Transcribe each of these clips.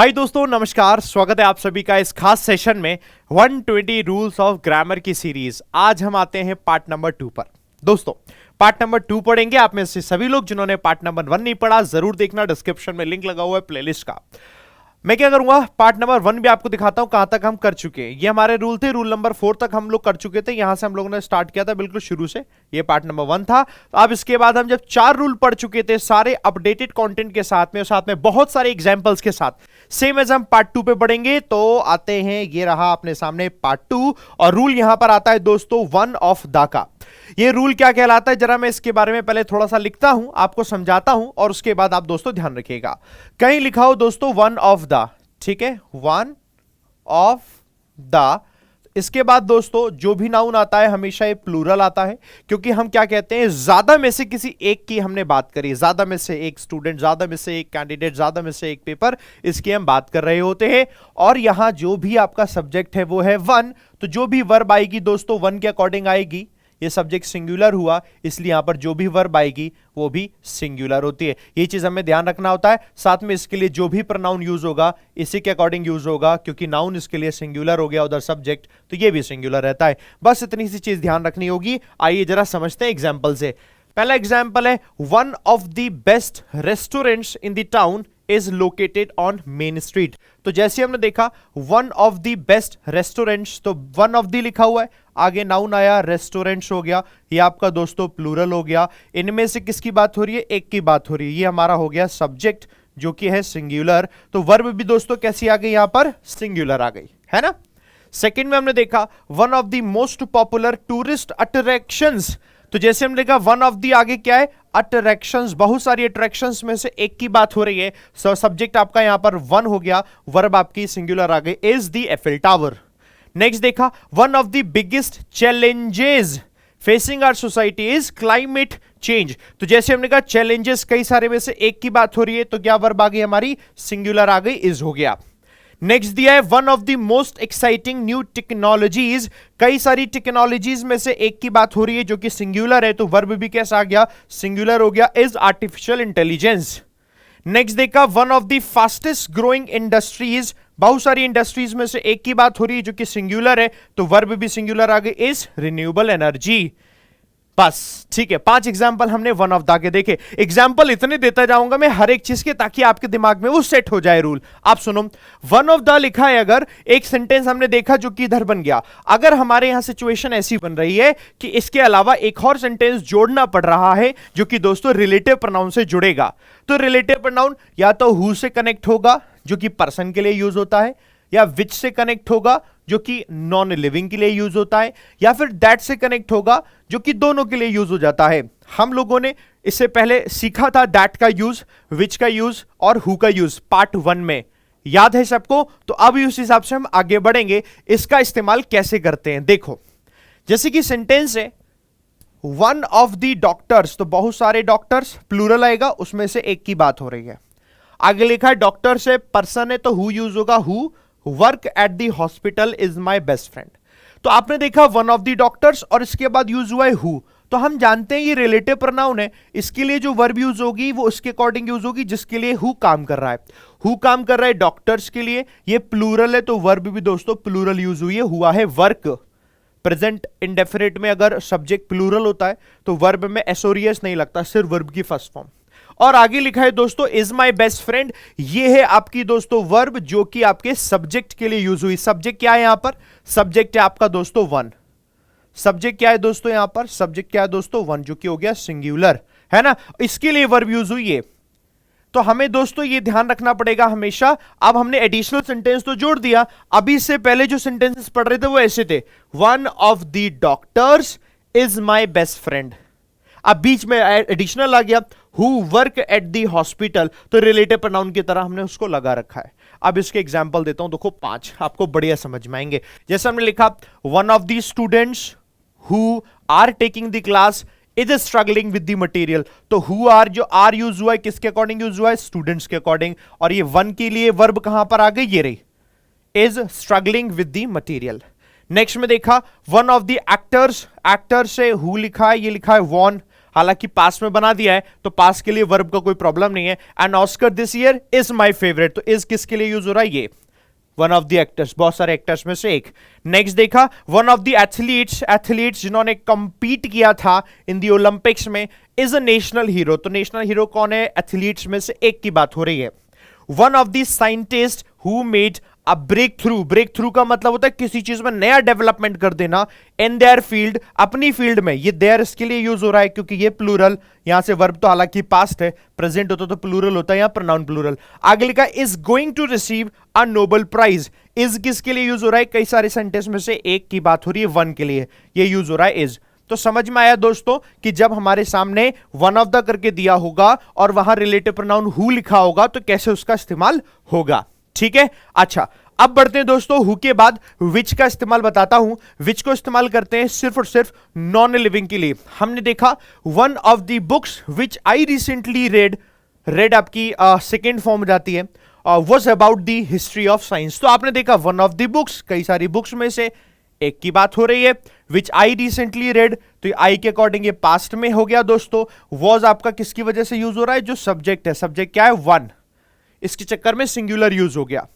हाय दोस्तों, नमस्कार। स्वागत है आप सभी का इस खास सेशन में 120 रूल्स ऑफ ग्रामर की सीरीज। आज हम आते हैं पार्ट नंबर 2 पर। दोस्तों, पार्ट नंबर 2 पढ़ेंगे। आप में से सभी लोग जिन्होंने पार्ट नंबर 1 नहीं पढ़ा, जरूर देखना, डिस्क्रिप्शन में लिंक लगा हुआ है प्लेलिस्ट का। मैं क्या करूंगा, पार्ट नंबर 1 भी आपको दिखाता हूं कहां तक हम कर चुके हैं। ये हमारे रूल थे, रूल नंबर 4 तक हम लोग कर चुके थे। यहां से हम लोगों ने स्टार्ट किया था बिल्कुल शुरू से। ये पार्ट नंबर 1 था। तो अब इसके बाद हम जब 4 रूल पढ़ चुके थे सारे अपडेटेड कंटेंट के साथ में, और साथ में बहुत सारे एग्जांपल्स के साथ, सेम एज हम पार्ट 2 पे पढ़ेंगे। तो आते हैं, ये रहा अपने सामने पार्ट 2, और रूल यहां पर आता है दोस्तों वन ऑफ द का। ये रूल क्या कहलाता है, जरा मैं इसके बारे में पहले थोड़ा सा लिखता हूं, आपको समझाता हूं, और उसके बाद आप दोस्तों ध्यान रखिएगा। कहीं लिखा हो दोस्तों वन ऑफ द, ठीक है, वन ऑफ द। इसके बाद दोस्तों जो भी नाउन आता है हमेशा ये प्लूरल आता है, क्योंकि हम क्या कहते हैं, ज्यादा में से किसी एक की हमने बात करी। ज्यादा में से एक स्टूडेंट, ज्यादा में से एक कैंडिडेट, ज्यादा में से एक पेपर, इसकी हम बात कर रहे होते हैं। और यहां जो भी आपका सब्जेक्ट है वो है वन, तो जो भी वर्ब आएगी दोस्तों वन के अकॉर्डिंग आएगी। ये सब्जेक्ट सिंगुलर हुआ, इसलिए यहां पर जो भी वर्ब आएगी वो भी सिंगुलर होती है। ये चीज हमें ध्यान रखना होता है। साथ में इसके लिए जो भी प्रोनाउन यूज होगा इसी के अकॉर्डिंग यूज होगा, क्योंकि नाउन इसके लिए सिंगुलर हो गया, उधर सब्जेक्ट तो ये भी सिंगुलर रहता है। बस इतनी सी चीज ध्यान रखनी होगी। आइए जरा समझते हैं एग्जाम्पल से। पहला एग्जाम्पल है, one of the best restaurants in the town is located on main street. तो जैसे हमने देखा one of the best restaurants, तो वन ऑफ द लिखा हुआ है, आगे नाउन आया, रेस्टोरेंट्स हो गया, ये आपका दोस्तों प्लूरल हो गया। इनमें से किसकी बात हो रही है, एक की बात हो रही है। ये हमारा हो गया सब्जेक्ट जो कि है सिंगुलर। तो वर्ब भी दोस्तों कैसी आ गई, यहां पर सिंगुलर आ गई, है ना। सेकंड में हमने देखा one of the most popular tourist attractions. तो जैसे हमने देखा वन ऑफ द आगे क्या है, अट्रैक्शंस, बहुत सारी अट्रैक्शंस में से एक की बात हो रही है। सब्जेक्ट आपका यहां पर वन हो गया, वर्ब आपकी सिंगुलर आ गई, is the Eiffel tower. Next देखा one of the biggest challenges facing our society is climate change. तो जैसे हमने कहा चैलेंजेस कई सारे में से एक की बात हो रही है, तो क्या वर्ब आ गई हमारी, सिंगुलर आ गई, इज हो गया। नेक्स्ट दिया है one of the most exciting new technologies. कई सारी टेक्नोलॉजीज में से एक की बात हो रही है जो कि सिंगुलर है, तो वर्ब भी कैसा आ गया, सिंगुलर हो गया, इज आर्टिफिशियल इंटेलिजेंस। नेक्स्ट देखा one of the fastest growing industries. बहुत सारी इंडस्ट्रीज में से एक की बात हो रही है जो कि सिंगुलर है, तो वर्ब भी सिंगुलर आ गई, इज रिन्यूएबल एनर्जी। बस ठीक है, 5 एग्जाम्पल हमने वन ऑफ द के देखे। एग्जाम्पल इतने देता जाऊंगा मैं हर एक चीज के, ताकि आपके दिमाग में वो सेट हो जाए रूल। आप सुनो, वन ऑफ द लिखा है, अगर एक सेंटेंस हमने देखा जो कि इधर बन गया, अगर हमारे यहां सिचुएशन ऐसी बन रही है कि इसके अलावा एक और सेंटेंस जोड़ना पड़ रहा है जो कि दोस्तों रिलेटिव प्रोनाउन से जुड़ेगा, तो रिलेटिव प्रोनाउन या तो हु से कनेक्ट होगा जो कि पर्सन के लिए यूज होता है, या विच से कनेक्ट होगा जो कि नॉन लिविंग के लिए यूज होता है, या फिर दैट से कनेक्ट होगा जो कि दोनों के लिए यूज हो जाता है। हम लोगों ने इससे पहले सीखा था दैट का यूज, विच का यूज और हु का यूज पार्ट 1 में, याद है सबको। तो अब उस हिसाब से हम आगे बढ़ेंगे, इसका इस्तेमाल कैसे करते हैं। देखो, जैसे कि सेंटेंस है वन ऑफ द डॉक्टर्स, तो बहुत सारे डॉक्टर्स, प्लूरल आएगा, उसमें से एक की बात हो रही है। आगे लिखा है डॉक्टर से पर्सन है, तो हु यूज होगा, who work at the hospital is my best friend. तो आपने देखा वन ऑफ द डॉक्टर्स और इसके बाद यूज हुआ है हु, तो हम जानते हैं ये रिलेटिव प्रोनाउन है, इसके लिए जो वर्ब यूज होगी वो उसके अकॉर्डिंग यूज होगी जिसके लिए हु काम कर रहा है। हु काम कर रहा है डॉक्टर्स के लिए, ये प्लूरल है, तो वर्ब भी दोस्तों प्लूरल यूज हुई है, हुआ है वर्क। प्रेजेंट इंडेफिनिट में अगर सब्जेक्ट प्लूरल होता है तो वर्ब में एसोरियस नहीं लगता, सिर्फ वर्ब की फर्स्ट फॉर्म। और आगे लिखा है दोस्तों इज माई बेस्ट फ्रेंड, ये है आपकी दोस्तों वर्ब जो कि आपके सब्जेक्ट के लिए यूज हुई। सब्जेक्ट क्या है यहां पर, सब्जेक्ट है आपका दोस्तों वन। सब्जेक्ट क्या है दोस्तों यहां पर, सब्जेक्ट क्या है दोस्तों वन, जो कि हो गया सिंगुलर, है ना। इसके लिए वर्ब यूज हुई है। तो हमें दोस्तों ये ध्यान रखना पड़ेगा हमेशा। अब हमने एडिशनल सेंटेंस तो जोड़ दिया, अभी से पहले जो सेंटेंसेस पढ़ रहे थे वो ऐसे थे, one of the doctors is my best friend. अब बीच में एडिशनल आ गया, who work at the hospital, तो रिलेटिव प्रोनाउन की तरह हमने उसको लगा रखा है। अब इसके एग्जांपल देता हूं, देखो 5 आपको बढ़िया समझ में आएंगे। जैसे हमने लिखा one of the students who are taking the class is struggling with the material, तो हु आर, जो आर यूज हुआ है किसके अकॉर्डिंग यूज हुआ है, स्टूडेंट्स के अकॉर्डिंग। और ये वन के लिए वर्ब कहां पर आ गई, ये रही, is struggling with the material. Next में देखा one of the actors, actor से हु लिखा है, ये लिखा है वॉन, हालांकि पास्ट में बना दिया है तो पास्ट के लिए वर्ब का कोई प्रॉब्लम नहीं है। And Oscar this year is my favourite, तो इज किसके लिए यूज हो रहा है? ये वन ऑफ द एक्टर्स, बहुत सारे एक्टर्स में से एक। नेक्स्ट देखा, वन ऑफ द एथलीट्स जिन्होंने कंपीट किया था इन द ओलंपिक्स में इज अ नेशनल हीरो। तो नेशनल हीरो कौन है? एथलीट्स में से एक की बात हो रही है। One of the scientist who made a breakthrough का मतलब होता है किसी चीज में नया डेवलपमेंट कर देना इन देयर फील्ड, अपनी फील्ड में। ये देयर इसके लिए यूज हो रहा है क्योंकि ये प्लूरल, यहां से वर्ब तो हालांकि पास्ट है, प्रेजेंट होता तो प्लूरल होता है, यहां प्रोनाउन प्लूरल। आगे लिखा is going to receive a Nobel prize. Is किसके लिए यूज हो रहा है? कई सारे सेंटेंस में से एक की बात हो रही है, वन के लिए ये यूज हो रहा है इज। तो समझ में आया दोस्तों कि जब हमारे सामने वन ऑफ द करके दिया होगा और वहां रिलेटिव प्रोनाउन हु लिखा होगा तो कैसे उसका इस्तेमाल होगा। ठीक है, अच्छा अब बढ़ते हैं दोस्तों हु के बाद विच का इस्तेमाल बताता हूं। विच को इस्तेमाल करते हैं सिर्फ और सिर्फ नॉन लिविंग के लिए। हमने देखा one of the books which I recently red आपकी सेकेंड फॉर्म जाती है, was about the history of science. तो आपने देखा वन ऑफ द बुक्स, कई सारी बुक्स में से एक की बात हो रही है। विच आई रिसेंटली रेड, तो आई के अकॉर्डिंग ये पास्ट में हो गया दोस्तों। वॉज आपका किसकी वजह से यूज हो रहा है? जो सब्जेक्ट है, सब्जेक्ट क्या है? वन, इसके चक्कर में सिंगुलर यूज हो गया।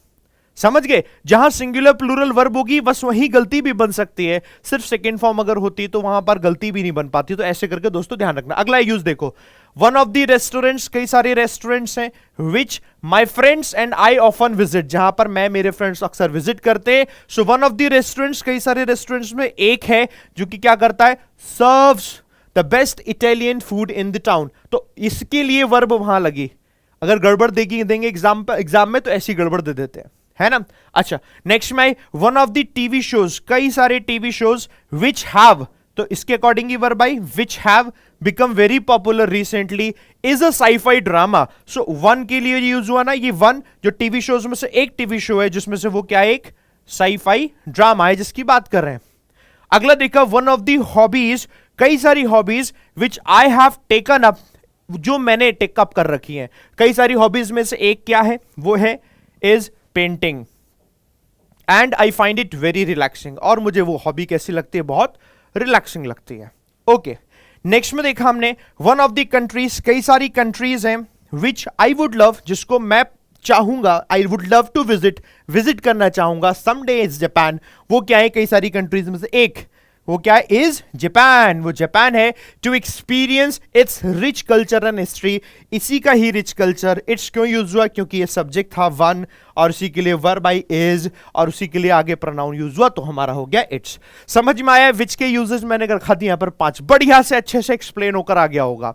समझ गए? जहां सिंगुलर प्लूरल वर्ब होगी बस वहीं गलती भी बन सकती है, सिर्फ सेकेंड फॉर्म अगर होती तो वहां पर गलती भी नहीं बन पाती। तो ऐसे करके दोस्तों ध्यान रखना। अगला यूज देखो, वन ऑफ द रेस्टोरेंट्स, कई सारे रेस्टोरेंट्स हैं which my friends and I often visit, जहां पर मैं मेरे फ्रेंड्स अक्सर विजिट करते हैं। So one of the restaurants, कई सारे रेस्टोरेंट्स में एक है जो कि क्या करता है? Serves the best Italian food in the town. तो इसके लिए वर्ब वहां लगी। अगर गड़बड़ देंगे एग्जाम में तो ऐसी गड़बड़ दे देते हैं, है ना। अच्छा नेक्स्ट में one of the TV shows, कई सारे टीवी शोज विच हैव, तो इसके अकॉर्डिंग ही वर्ब आई, which have become very popular recently is a sci-fi drama. So one के लिए यूज हुआ ना, ये वन जो टीवी शोज में से एक टीवी शो है जिसमें से वो क्या है? एक साइफाई ड्रामा है जिसकी बात कर रहे हैं। अगला देखा वन ऑफ द हॉबीज, कई सारी hobbies which I have taken up, जो मैंने टेकअप कर रखी हैं। कई सारी हॉबीज में से एक क्या है? वो है is painting and I find it very relaxing, और मुझे वो हॉबी कैसी लगती है? बहुत रिलैक्सिंग लगती है। ओके नेक्स्ट में देखा हमने वन ऑफ द कंट्रीज, कई सारी कंट्रीज हैं विच आई वुड लव, जिसको मैं चाहूंगा, I would love to visit करना चाहूंगा समडे इज जापान। वो क्या है? कई सारी कंट्रीज में से एक, वो क्या है? इज जापान, वो जापान है। To experience its rich culture and history, इसी का ही रिच कल्चर। इट्स क्यों यूज हुआ? क्योंकि ये सब्जेक्ट था वन और उसी के लिए वर्ब आई इज, और उसी के लिए आगे प्रोनाउन यूज हुआ तो हमारा हो गया इट्स। समझ में आया? विच के यूजेस मैंने रखा दिए यहां पर 5, बढ़िया से अच्छे से एक्सप्लेन होकर आ गया होगा।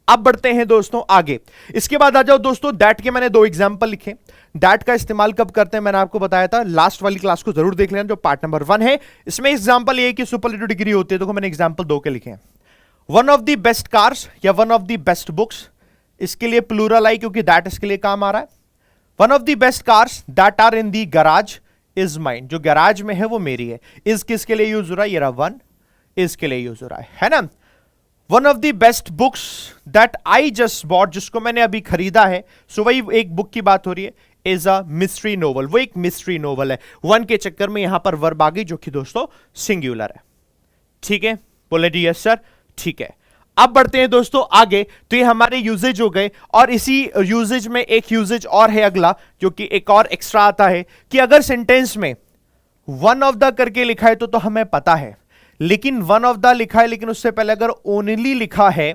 अब बढ़ते हैं दोस्तों आगे। इसके बाद आ जाओ दोस्तों दैट के, मैंने 2 एग्जांपल लिखे। दैट का इस्तेमाल कब करते हैं मैंने आपको बताया था, लास्ट वाली क्लास को जरूर देख लेना जो पार्ट नंबर 1 है। इसमें एग्जांपल ये कि सुपरलेटिव डिग्री होती है, तो मैंने एग्जांपल 2 के लिखे हैं। One of the best cars या one of the best books, इसके लिए प्लूरल आई क्योंकि दैट इसके लिए काम आ रहा है। One of the best cars that are in the garage is mine, जो गैराज में है वो मेरी है। इज किसके लिए यूज हो रहा है? ये रहा वन, इसके लिए यूज हो रहा है ना। One of the best books that I just bought, जिसको मैंने अभी खरीदा है, सो वही एक बुक की बात हो रही है, इज अ मिस्ट्री नोवेल, वो एक मिस्ट्री नोवेल है। वन के चक्कर में यहां पर वर्ब आ गई जो कि दोस्तों सिंगुलर है। ठीक है, बोले जी यस सर, ठीक है। अब बढ़ते हैं दोस्तों आगे। तो ये हमारे यूजेज हो गए, और इसी यूजेज में एक यूजेज और है अगला, जो कि एक और एक्स्ट्रा आता है कि अगर सेंटेंस में वन ऑफ द करके लिखा है तो हमें पता है, लेकिन वन ऑफ द लिखा है लेकिन उससे पहले अगर ओनली लिखा है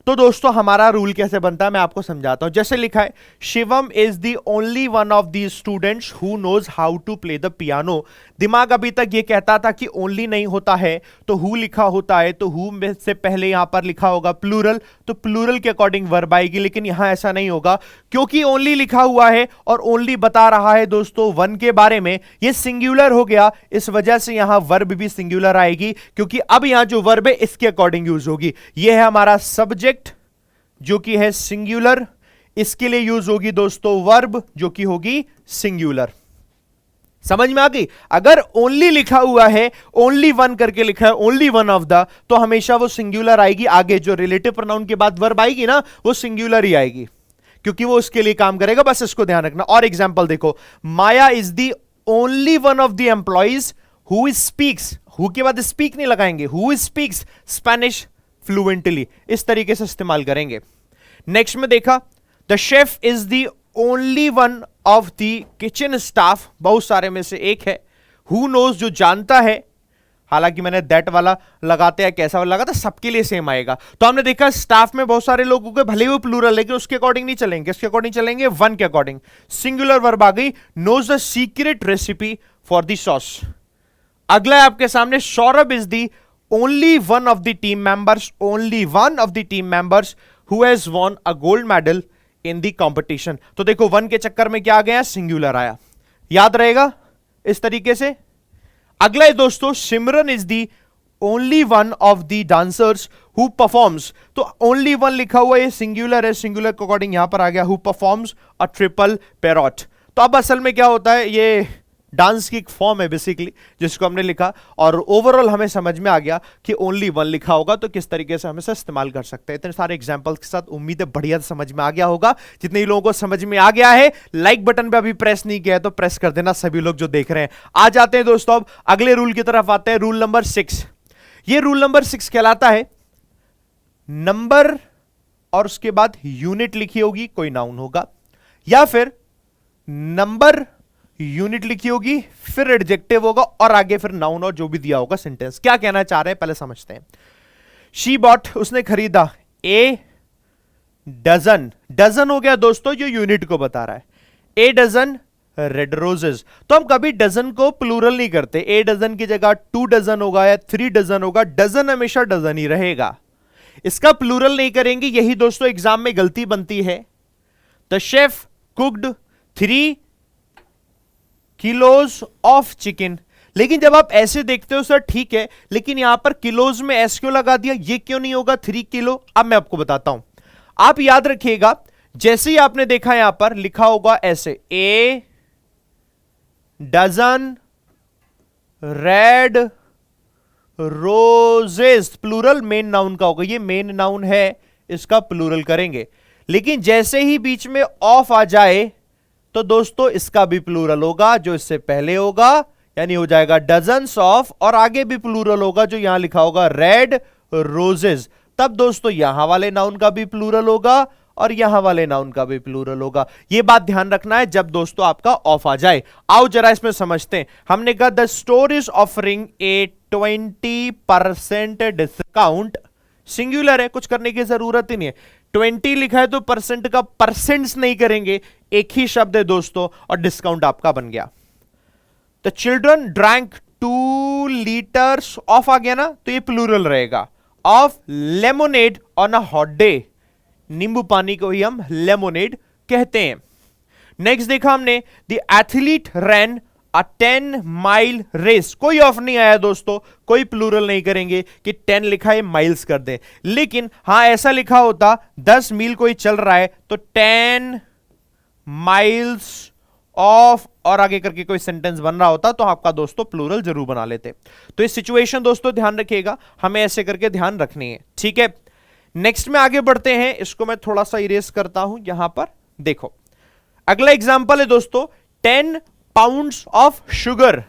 तो दोस्तों हमारा रूल कैसे बनता है मैं आपको समझाता हूं। जैसे लिखा है Shivam is the only one of the students who knows how to play the piano. दिमाग अभी तक ये कहता था कि ओनली नहीं होता है तो हु लिखा होता है, तो हु में से पहले यहां पर लिखा होगा प्लूरल, तो प्लूरल के अकॉर्डिंग वर्ब आएगी। लेकिन यहां ऐसा नहीं होगा क्योंकि ओनली लिखा हुआ है और ओनली बता रहा है दोस्तों वन के बारे में, ये सिंगुलर हो गया, इस वजह से यहां वर्ब भी सिंगुलर आएगी क्योंकि अब यहां जो वर्ब है इसके अकॉर्डिंग यूज होगी। यह है हमारा सब्जेक्ट जो कि है सिंगुलर, इसके लिए यूज होगी दोस्तों वर्ब जो कि होगी सिंगुलर। समझ में आ गई? अगर ओनली लिखा हुआ है, ओनली वन करके लिखा है, ओनली वन ऑफ द, तो हमेशा वो सिंगुलर आएगी। आगे जो रिलेटिव प्रोनाउन के बाद वर्ब आएगी ना वो सिंगुलर ही आएगी क्योंकि वो उसके लिए काम करेगा, बस इसको ध्यान रखना। और एग्जांपल देखो, Maya is the only one of the employees who speaks, who के बाद स्पीक नहीं लगाएंगे, हु स्पीक्स स्पेनिश फ्लुएंटली, इस तरीके से इस्तेमाल करेंगे। नेक्स्ट में देखा, the chef is the only one of the kitchen staff, बहुत सारे में से एक है। हु नोज, जो जानता है, हालांकि मैंने दैट वाला लगाते हैं, कैसा वाला लगा था, सबके लिए सेम आएगा। तो हमने देखा स्टाफ में बहुत सारे लोगों के, भले वो प्लूरल, लेकिन उसके अकॉर्डिंग नहीं चलेंगे, उसके अकॉर्डिंग चलेंगे वन के अकॉर्डिंग। सिंगुलर वर्ब आ गई, knows the secret recipe for the sauce. अगला है आपके सामने, Saurabh is the only one of the team members, only one of the team members who has won a gold medal in the competition. तो देखो one के चक्कर में क्या आ गया, सिंगुलर आया, याद रहेगा इस तरीके से। अगला है दोस्तों, Simran is the only one of the dancers who performs. तो ओनली वन लिखा हुआ है, सिंगुलर है, सिंगुलर के अकॉर्डिंग यहां पर आ गया who performs a triple parrot. तो अब असल में क्या होता है, ये डांस की एक फॉर्म है बेसिकली, जिसको हमने लिखा, और ओवरऑल हमें समझ में आ गया कि ओनली वन लिखा होगा तो किस तरीके से हम इसे इस्तेमाल कर सकते हैं। इतने सारे एग्जांपल्स के साथ उम्मीद है बढ़िया समझ में आ गया होगा। जितने ही लोगों को समझ में आ गया है, लाइक बटन पे अभी प्रेस नहीं किया है तो प्रेस कर देना, सभी लोग जो देख रहे हैं। आ जाते हैं दोस्तों अब अगले रूल की तरफ आते हैं, रूल नंबर 6। ये रूल नंबर 6 कहलाता है, नंबर और उसके बाद यूनिट लिखी होगी, कोई नाउन होगा, या फिर नंबर यूनिट लिखी होगी, फिर एडजेक्टिव होगा, और आगे फिर नाउन और जो भी दिया होगा सेंटेंस। क्या कहना चाह रहे हैं पहले समझते हैं। शी बॉट, उसने खरीदा, ए डजन, डजन हो गया दोस्तों जो यूनिट को बता रहा है, ए डजन रेड रोजेस। तो हम कभी डजन को प्लूरल नहीं करते, ए डजन की जगह 2 डजन होगा या 3 डजन होगा, डजन हमेशा डजन ही रहेगा, इसका प्लूरल नहीं करेंगे। यही दोस्तों एग्जाम में गलती बनती है। The chef cooked 3 kilos of chicken. लेकिन जब आप ऐसे देखते हो सर ठीक है, लेकिन यहां पर किलोज में एस क्यों लगा दिया, ये क्यों नहीं होगा 3 किलो? अब मैं आपको बताता हूं, आप याद रखिएगा, जैसे ही आपने देखा यहां पर लिखा होगा ऐसे, a dozen red roses, plural main noun का होगा, ये मेन नाउन है, इसका प्लूरल करेंगे। लेकिन जैसे ही बीच में ऑफ आ जाए तो दोस्तों इसका भी प्लूरल होगा, जो इससे पहले होगा, यानी हो जाएगा डजन्स ऑफ, और आगे भी प्लूरल होगा जो यहां लिखा होगा रेड रोजेस। तब दोस्तों यहां वाले नाउन का भी प्लूरल होगा और यहां वाले नाउन का भी प्लूरल होगा। यह बात ध्यान रखना है जब दोस्तों आपका ऑफ आ जाए। आओ जरा इसमें समझते हैं। हमने कहा the store is offering A 20% discount, singular है, कुछ करने की जरूरत ही नहीं है। 20 लिखा है तो परसेंट का परसेंट्स नहीं करेंगे, एक ही शब्द है दोस्तों, और डिस्काउंट आपका बन गया। The children drank 2 litres of, आ गया ना, तो ये प्लूरल रहेगा, of lemonade on a hot day, नींबू पानी को ही हम लेमोनेड कहते हैं। नेक्स्ट देखा हमने, the athlete ran a 10 mile race, कोई ऑफ नहीं आया दोस्तों, कोई प्लूरल नहीं करेंगे कि 10 लिखा है माइल्स कर दें। लेकिन हां ऐसा लिखा होता 10 मील कोई चल रहा है तो 10 माइल्स ऑफ, और आगे करके कोई सेंटेंस बन रहा होता तो आपका दोस्तों प्लूरल जरूर बना लेते। तो ये सिचुएशन दोस्तों ध्यान रखिएगा, हमें ऐसे करके ध्यान रखनी है, ठीक है। नेक्स्ट में आगे बढ़ते हैं, इसको मैं थोड़ा सा इरेज करता हूं। यहां पर देखो अगला एग्जांपल है दोस्तों, 10 पाउंड्स ऑफ शुगर,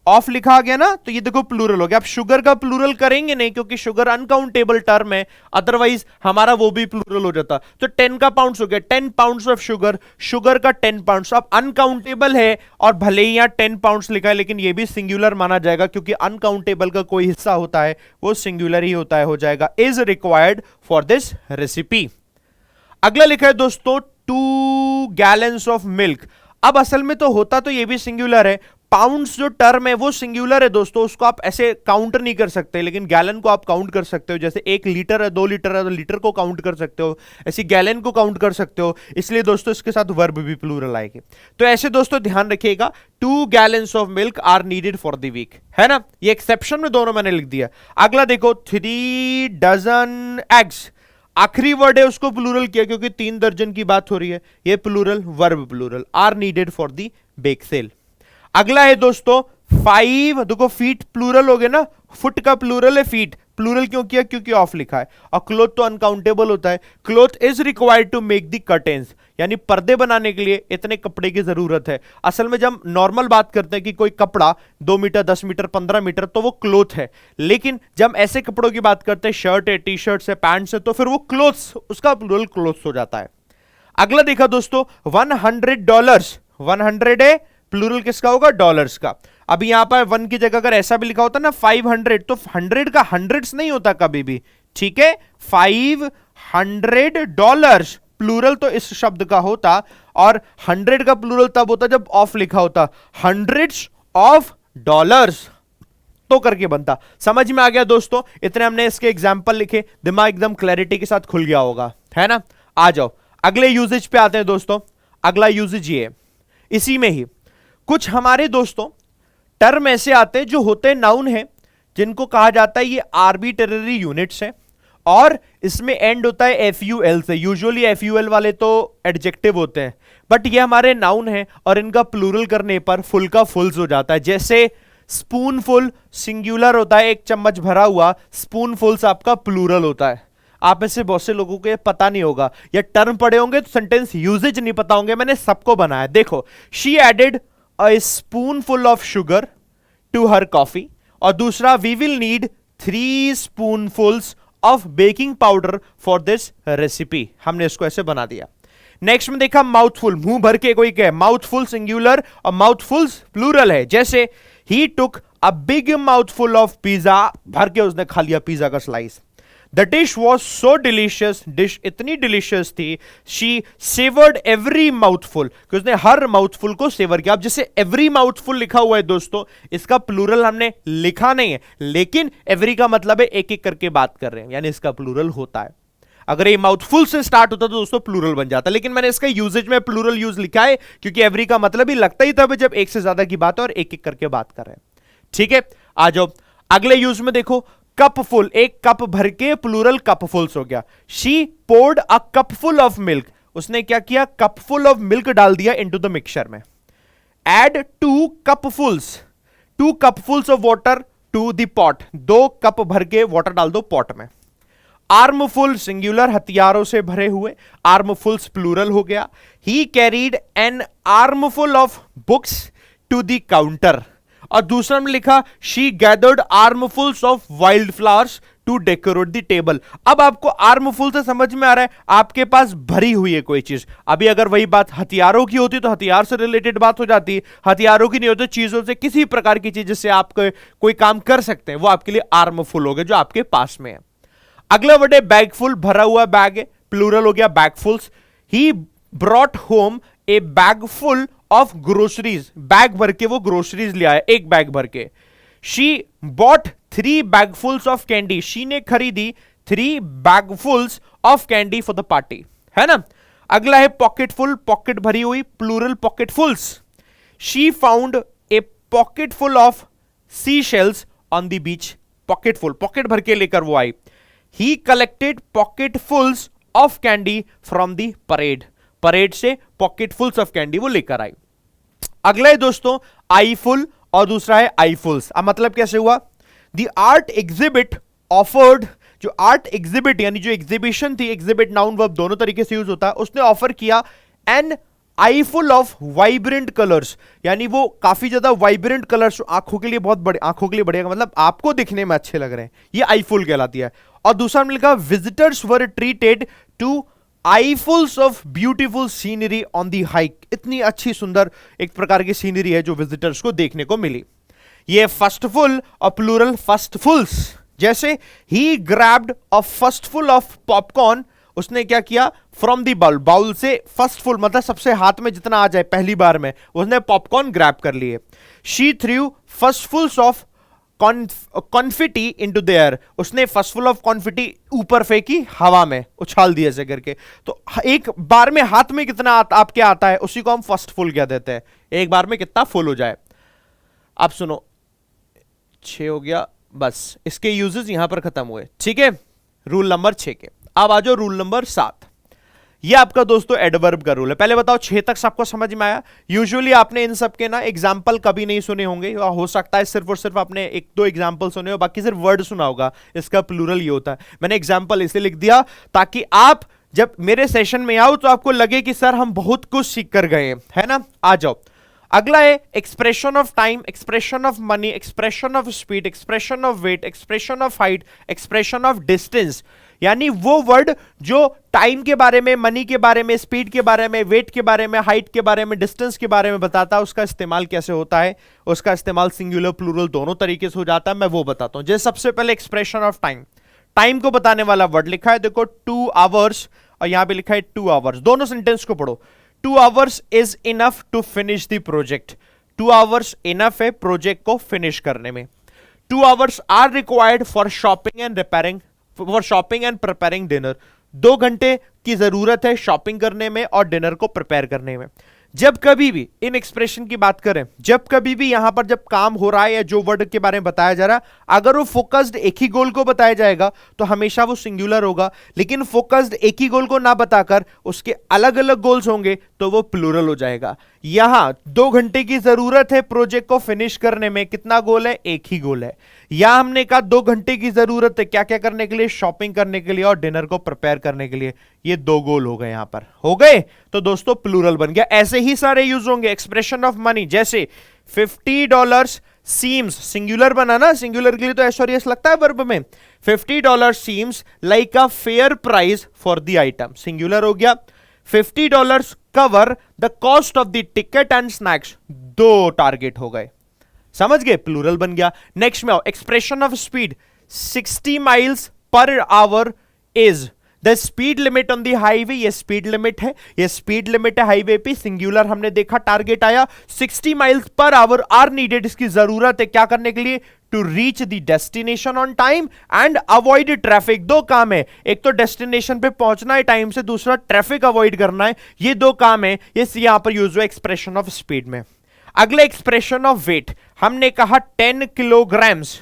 ऑफ लिखा गया ना, तो ये देखो प्लूरल हो गया। आप शुगर का प्लूरल करेंगे नहीं क्योंकि शुगर अनकाउंटेबल टर्म है, अदरवाइज हमारा वो भी प्लूरल हो जाता। तो 10 का पाउंड्स हो गया, 10 पाउंड्स ऑफ शुगर, शुगर का 10 पाउंड्स। अब अनकाउंटेबल है और भले ही यहां 10 पाउंड्स लिखा है, लेकिन ये भी सिंगुलर माना जाएगा क्योंकि अनकाउंटेबल का कोई हिस्सा होता है वो सिंगुलर ही होता है, हो जाएगा is required for this recipe. अगला लिखा है दोस्तों 2 गैलन्स ऑफ मिल्क। अब असल में तो होता तो ये भी सिंगुलर है, पाउंड्स जो टर्म है वो सिंगुलर है दोस्तों, उसको आप ऐसे काउंट नहीं कर सकते, लेकिन गैलन को आप काउंट कर सकते हो। जैसे 1 लीटर है, 2 लीटर है तो लीटर को काउंट कर सकते हो, ऐसे गैलन को काउंट कर सकते हो, इसलिए दोस्तों इसके साथ वर्ब भी प्लूरल आएगी। तो ऐसे दोस्तों ध्यान रखिएगा, 2 gallons of milk are needed for the week, है ना, ये एक्सेप्शन में दोनों मैंने लिख दिया। अगला देखो 3 डजन एग्स, आखिरी वर्ड है उसको प्लूरल किया क्योंकि 3 दर्जन की बात हो रही है, ये plural verb plural, are needed for the bake sale. अगला है दोस्तों 5, देखो फीट प्लूरल हो गया ना, फुट का प्लूरल है फीट, प्लूरल क्यों किया क्योंकि ऑफ लिखा है। और क्लोथ तो अनकाउंटेबल होता है, cloth is required to make the curtains, यानी पर्दे बनाने के लिए इतने कपड़े की जरूरत है। असल में जब नॉर्मल बात करते हैं कि कोई कपड़ा 2 मीटर 10 मीटर 15 मीटर तो वो क्लोथ है, लेकिन जब ऐसे कपड़ों की बात करते हैं शर्ट है, टी शर्ट है, पैंट्स है, तो फिर वो क्लोथ्स, उसका प्लूरल क्लोथ्स हो जाता है। अगला देखा दोस्तों $100, 100 है, प्लूरल किसका होगा? डॉलर्स का। अब यहां पर 1 की जगह अगर ऐसा भी लिखा होता ना 500, तो 100 का हंड्रेड्स नहीं होता कभी भी, ठीक है। $500 प्लूरल तो इस शब्द का होता, और 100 का प्लूरल तब होता जब ऑफ लिखा होता, हंड्रेड्स ऑफ डॉलर्स तो करके बनता। समझ में आ गया दोस्तों? इतने हमने इसके एग्जाम्पल लिखे, दिमाग एकदम क्लैरिटी के साथ खुल गया होगा, है ना। आ जाओ अगले यूजेज पे आते हैं दोस्तों। अगला यूजेज ये, इसी में ही कुछ हमारे दोस्तों टर्म ऐसे आते हैं जो होते नाउन है, जिनको कहा जाता है ये आर्बिट्रेरी यूनिट्स है, और इसमें एंड होता है एफ-यू-एल से। यूजुअली एफ-यू-एल वाले तो एडजेक्टिव होते हैं, बट ये हमारे नाउन है और इनका प्लूरल करने पर फुल का फुल्स हो जाता है। जैसे स्पूनफुल सिंगुलर होता है, एक चम्मच भरा हुआ, स्पूनफुल्स आपका प्लूरल होता है। आप में से बहुत से लोगों को ये पता नहीं होगा, या टर्म पढ़े होंगे तो सेंटेंस यूजेज नहीं पता होंगे, मैंने सबको बनाया। देखो, she added a spoonful of sugar to her coffee, और दूसरा we will need 3 spoonfuls of baking powder for this recipe. हमने इसको ऐसे बना दिया। नेक्स्ट में देखा माउथफुल, मुंह भर के कोई कहे, माउथफुल सिंगुलर और माउथफुल्स प्लूरल है। जैसे he took a big mouthful of pizza, भर के उसने खा लिया पिज्जा का slice. The dish was so delicious, dish इतनी डिलीशियस थी, शी सेवर्ड एवरी माउथफुल, कि उसने हर माउथफुल को सेवर किया। अब जैसे एवरी माउथफुल लिखा हुआ है दोस्तों, इसका प्लूरल हमने लिखा नहीं है, लेकिन एवरी का मतलब है एक एक करके बात कर रहे हैं, यानी इसका प्लूरल होता है। अगर ये माउथफुल से स्टार्ट होता तो दोस्तों प्लूरल बन जाता, लेकिन मैंने इसका यूजेज में प्लूरल यूज लिखा है, क्योंकि एवरी का मतलब ही लगता ही तब जब एक से ज्यादा की बात है और एक एक करके बात कर रहे हैं, ठीक है। आ जाओ अगले यूज में, देखो कप फुल, एक कप भर के, प्लूरल कपफुल्स हो गया। She poured a cupful of milk, उसने क्या किया? कप फुल ऑफ मिल्क डाल दिया इनटू द मिक्सचर में। Add 2 cupfuls of water to the pot, 2 cup भर के वाटर डाल दो पॉट में। आर्मफुल सिंगुलर, हथियारों से भरे हुए, आर्मफुल्स प्लूरल हो गया। He carried an armful of books to the counter, और दूसरा में लिखा she gathered armfuls of wild flowers to decorate the table. अब आपको आर्मफुल से समझ में आ रहा है आपके पास भरी हुई है कोई चीज। अभी अगर वही बात हथियारों की होती तो हथियार से रिलेटेड बात हो जाती, हथियारों की नहीं होती, चीजों से, किसी प्रकार की चीज जिससे आप कोई काम कर सकते हैं, वो आपके लिए आर्मफुल हो गए जो आपके पास में है। अगला वर्ड है बैगफुल, भरा हुआ बैग है, प्लूरल हो गया bagfuls. He brought home a bagful of groceries, bag भर के वो ग्रोसरीज ले आया, एक बैग भर के। She bought 3 bagfuls of candy, she ने खरीदी 3 bagfuls of candy for the party, है ना। अगला है पॉकेटफुल, पॉकेट भरी हुई, plural pocketfuls. She found a pocketful of sea shells on the beach, pocketful, pocket भर के लेकर वो आई। He collected pocketfuls of candy from the parade, parade से पॉकेटफुल्स ऑफ कैंडी वो लेकर आई। अगला है दोस्तों आईफुल, और दूसरा है आईफुल्स। अब मतलब कैसे हुआ? द आर्ट एग्जिबिट ऑफर्ड, जो आर्ट एग्जिबिट यानी जो एग्जिबिशन थी, एग्जिबिट नाउन वर्ब दोनों तरीके से यूज होता है, उसने ऑफर किया एन आईफुल ऑफ वाइब्रेंट कलर्स, यानी वो काफी ज्यादा वाइब्रेंट कलर्स, आंखों के लिए बहुत बड़े, आंखों के लिए बढ़िया मतलब आपको दिखने में अच्छे लग रहे हैं, ये आईफुल कहलाती है। और दूसरा में लिखा visitors were treated to eyefuls of beautiful scenery on the hike, इतनी अच्छी सुंदर एक प्रकार की सीनरी है जो विजिटर्स को देखने को मिली। ये फर्स्टफुल और प्लूरल फर्स्टफुल्स। जैसे ही ग्रैब्ड अ फर्स्टफुल ऑफ पॉपकॉर्न, उसने क्या किया? फ्रॉम दी बाउल, बाउल से फर्स्टफुल मतलब सबसे हाथ में जितना आ जाए पहली बार में, उसने पॉपकॉर्न ग्रैब कर लिए। She threw fistfuls of confetti into the air, उसने फर्स्टफुल ऑफ कॉन्फिटी ऊपर फेंकी, हवा में उछाल दिया ऐसे करके। तो एक बार में हाथ में कितना आपके आता है उसी को हम फर्स्टफुल कह देते हैं, एक बार में कितना फुल हो जाए। अब सुनो, 6 हो गया, बस इसके यूजेस यहां पर खत्म हुए, ठीक है, रूल नंबर 6 के। अब आ जाओ रूल नंबर 7। ये आपका दोस्तों एडवर्ब का रूल है। पहले बताओ 6 तक सबको समझ में आया? यूजुअली आपने इन सब के ना एग्जाम्पल कभी नहीं सुने होंगे, हो सकता है सिर्फ और सिर्फ आपने 1-2 एग्जाम्पल सुने हो, बाकी सिर्फ वर्ड सुना होगा, इसका प्लूरल ये होता है। मैंने एग्जाम्पल इसलिए लिख दिया ताकि आप जब मेरे सेशन में आओ तो आपको लगे कि सर हम बहुत कुछ सीख कर गए हैं, है ना। आ जाओ। अगला है expression of time, expression of money, expression of speed, expression of weight, expression of height, expression of distance. यानी वो वर्ड जो टाइम के बारे में, मनी के बारे में, स्पीड के बारे में, वेट के बारे में, हाइट के बारे में, डिस्टेंस के बारे में बताता है, उसका इस्तेमाल कैसे होता है। उसका इस्तेमाल सिंगुलर प्लूरल दोनों तरीके से हो जाता है, मैं वो बताता हूं। जैसे सबसे पहले एक्सप्रेशन ऑफ टाइम, टाइम को बताने वाला वर्ड लिखा है, देखो 2 आवर्स, और यहां पे लिखा है 2 आवर्स। दोनों सेंटेंस को पढ़ो। 2 hours is enough to finish the project. 2 hours enough है प्रोजेक्ट को फिनिश करने में। 2 hours are required for shopping and repairing, for shopping and preparing dinner. 2 घंटे की जरूरत है शॉपिंग करने में और डिनर को प्रिपेयर करने में। जब कभी भी इन एक्सप्रेशन की बात करें, जब कभी भी यहां पर जब काम हो रहा है या जो वर्ड के बारे में बताया जा रहा है, अगर वो फोकस्ड एक ही गोल को बताया जाएगा तो हमेशा वो सिंगुलर होगा, लेकिन फोकस्ड एक ही गोल को ना बताकर उसके अलग अलग गोल्स होंगे तो वो प्लूरल हो जाएगा। यहां 2 घंटे की जरूरत है प्रोजेक्ट को फिनिश करने में, कितना गोल है, एक ही गोल है। यहां हमने कहा 2 घंटे की जरूरत है क्या क्या करने के लिए, शॉपिंग करने के लिए और डिनर को प्रिपेयर करने के लिए। ये 2 गोल हो गए, यहां पर हो गए, तो दोस्तों प्लूरल बन गया। ऐसे ही सारे यूज होंगे। एक्सप्रेशन ऑफ मनी, जैसे $50 सीम्स, सिंगुलर बना ना, सिंगुलर के लिए तो एसोरियस लगता है वर्ब में। $50 seems like a fair price for the item, singular हो गया। $50 cover the cost of the ticket and snacks, 2 target हो गए, समझ गए, प्लूरल बन गया। नेक्स्ट में आओ, expression of speed, 60 miles per hour is the speed limit on the highway. ये स्पीड लिमिट है, ये स्पीड लिमिट है हाईवे पे, सिंगुलर हमने देखा, टारगेट आया। 60 miles per hour are needed, इसकी जरूरत है क्या करने के लिए, to reach the destination on time and avoid traffic. 2 काम है, एक तो डेस्टिनेशन पे पहुंचना है टाइम से, दूसरा ट्रैफिक अवॉइड करना है। ये 2 काम है, ये यहां पर यूज हुआ एक्सप्रेशन ऑफ स्पीड में। अगला एक्सप्रेशन ऑफ वेट, हमने कहा 10 किलोग्राम्स,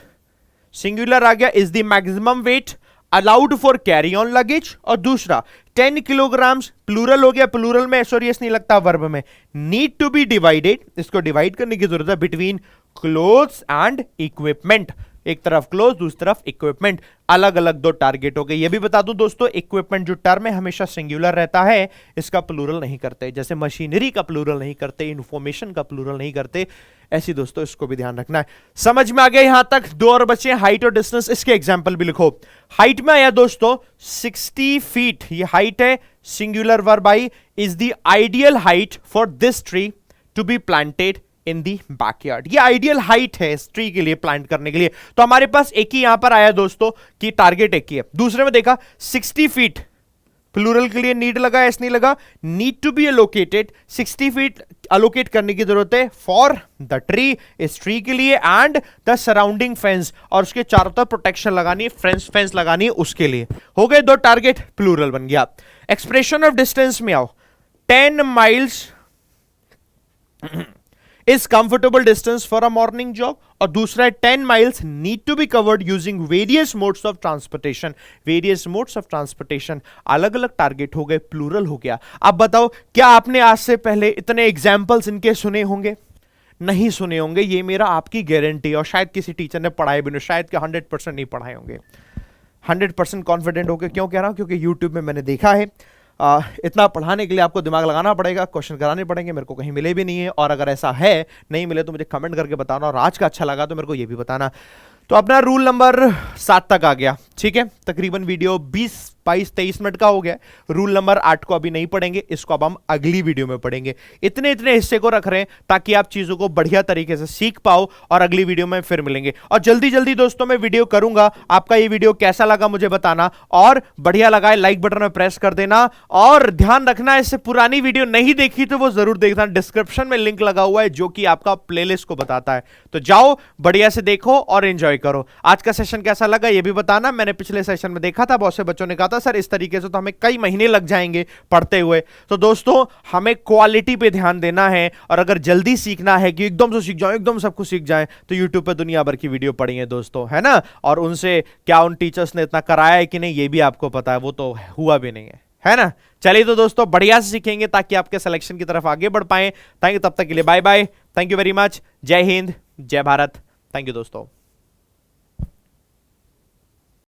सिंगुलर आ गया, is the maximum weight allowed for carry on luggage. और दूसरा 10 किलोग्राम्स प्लूरल हो गया, प्लूरल में एसोरियस नहीं लगता वर्ब में। नीड टू बी डिवाइडेड, इसको डिवाइड करने की जरूरत है, बिटवीन क्लोथ्स एंड इक्विपमेंट। एक तरफ क्लोथ, दूसरी तरफ इक्विपमेंट, अलग अलग 2 टारगेट हो गए। ये भी बता दूं दोस्तों, इक्विपमेंट जो टर्म है हमेशा सिंगुलर रहता है, इसका प्लूरल नहीं करते। जैसे मशीनरी का प्लूरल नहीं करते, इंफॉर्मेशन का प्लूरल नहीं करते, ऐसी दोस्तों इसको भी ध्यान रखना है। समझ में आ गया यहां तक? 2 और बचे, हाइट और डिस्टेंस। इसके एग्जाम्पल भी लिखो। हाइट में आया दोस्तों 60 फीट, ये हाइट है, सिंगुलर वर्ब आई, is the ideal height for this tree to be planted in the backyard. ये आइडियल हाइट है इस ट्री के लिए, प्लांट करने के लिए। तो हमारे पास एक ही यहां पर आया दोस्तों कि टारगेट एक ही है। दूसरे में देखा 60 फीट, प्लूरल के लिए नीड लगा, एस नहीं लगा, need to be allocated, 60 feet allocate करने की जरूरत है फॉर द ट्री, इस ट्री के लिए, एंड द सराउंडिंग फेंस, और उसके चारों तरफ प्रोटेक्शन लगानी है, फेंस लगानी है उसके लिए। हो गए 2 टारगेट, प्लूरल बन गया। एक्सप्रेशन ऑफ डिस्टेंस में आओ, 10 miles is comfortable distance for a morning jog, और दूसरा है 10 miles need to be covered using various modes of transportation। various modes of transportation, अलग अलग टारगेट हो गए, प्लूरल हो गया। अब बताओ, क्या आपने आज से पहले इतने एग्जाम्पल्स इनके सुने होंगे? नहीं सुने होंगे, ये मेरा आपकी गारंटी, और शायद किसी टीचर ने पढ़ाए भी नहीं, शायद कि 100% नहीं पढ़ाए होंगे। 100% कॉन्फिडेंट होकर क्यों कह रहा हूं, क्योंकि यूट्यूब में मैंने देखा है इतना पढ़ाने के लिए आपको दिमाग लगाना पड़ेगा, क्वेश्चन कराने पड़ेंगे, मेरे को कहीं मिले भी नहीं है। और अगर ऐसा है, नहीं मिले तो मुझे कमेंट करके बताना, और आज का अच्छा लगा तो मेरे को ये भी बताना। तो अपना रूल नंबर 7 तक आ गया, ठीक है। तकरीबन वीडियो 20, 22, 23 मिनट का हो गया। रूल नंबर 8 को अभी नहीं पढ़ेंगे, इसको अब हम अगली वीडियो में पढ़ेंगे। इतने इतने हिस्से को रख रहे हैं ताकि आप चीजों को बढ़िया तरीके से सीख पाओ, और अगली वीडियो में फिर मिलेंगे। और जल्दी जल्दी दोस्तों मैं वीडियो करूंगा, आपका ये वीडियो कैसा लगा मुझे बताना, और बढ़िया लगा है लाइक बटन में प्रेस कर देना। और ध्यान रखना, इससे पुरानी वीडियो नहीं देखी तो वो जरूर देखना, डिस्क्रिप्शन में लिंक लगा हुआ है जो कि आपका प्लेलिस्ट को बताता है। तो जाओ बढ़िया से देखो और एंजॉय करो। आज का सेशन कैसा लगा ये भी बताना। मैंने पिछले सेशन में देखा था, बहुत से बच्चों ने कहा था सर इस तरीके से तो हमें कई महीने लग जाएंगे पढ़ते हुए। तो दोस्तों हमें क्वालिटी पे ध्यान देना है, और अगर जल्दी सीखना है कि एकदम से सीख जाओ, एकदम सब कुछ सीख जाए, तो यूट्यूब पे दुनिया भर की वीडियो पड़ी है दोस्तों, है ना। और उनसे क्या उन टीचर्स ने इतना कराया है कि नहीं ये भी आपको पता है, वो तो हुआ भी नहीं है ना। चलिए तो दोस्तों बढ़िया से सीखेंगे ताकि आपके सिलेक्शन की तरफ आगे बढ़ पाए। थैंक यू, तब तक के लिए bye bye, thank you very much, जय हिंद, जय भारत, थैंक यू दोस्तों।